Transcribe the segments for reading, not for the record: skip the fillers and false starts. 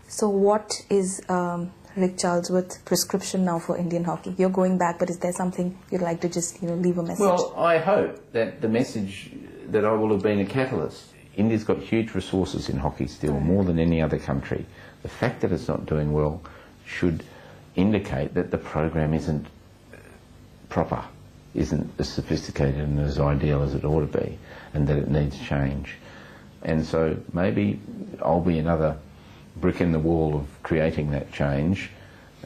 So what is Ric Charlesworth's prescription now for Indian hockey? You're going back, but is there something you'd like to just leave a message? Well, I hope that the message that I will have been a catalyst. India's got huge resources in hockey still, more than any other country. The fact that it's not doing well should indicate that the program isn't proper, isn't as sophisticated and as ideal as it ought to be, and that it needs change. And so maybe I'll be another brick in the wall of creating that change,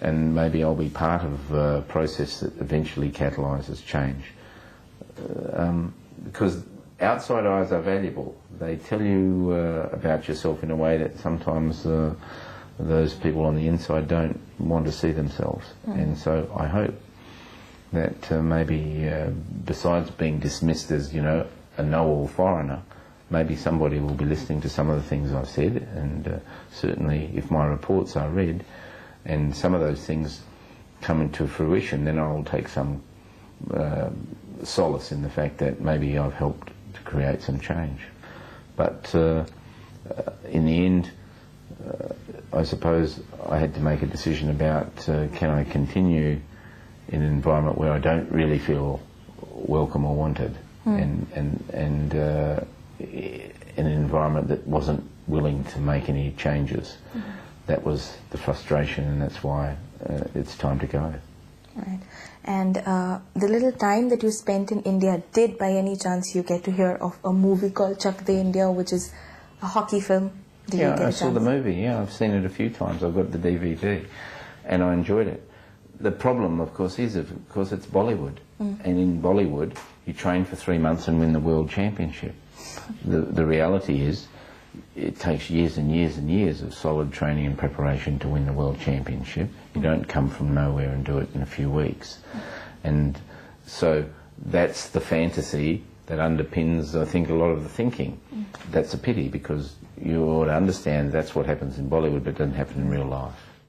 and maybe I'll be part of a process that eventually catalyses change. Because outside eyes are valuable. They tell you about yourself in a way that sometimes those people on the inside don't want to see themselves. And so I hope that maybe besides being dismissed as, a know-all foreigner, maybe somebody will be listening to some of the things I've said, and certainly if my reports are read and some of those things come into fruition, then I'll take some solace in the fact that maybe I've helped to create some change. But in the end, I suppose I had to make a decision about can I continue in an environment where I don't really feel welcome or wanted, and in an environment that wasn't willing to make any changes. That was the frustration, and that's why it's time to go. Right. And the little time that you spent in India, did by any chance you get to hear of a movie called Chak De India, which is a hockey film? I saw the movie, yeah, I've seen it a few times. I've got the DVD, and I enjoyed it. The problem, of course, is it's Bollywood, and in Bollywood you train for 3 months and win the World Championship. The reality is it takes years and years and years of solid training and preparation to win the World Championship. You don't come from nowhere and do it in a few weeks. And so that's the fantasy that underpins, I think, a lot of the thinking. That's a pity, because you ought to understand that's what happens in Bollywood, but it doesn't happen in real life.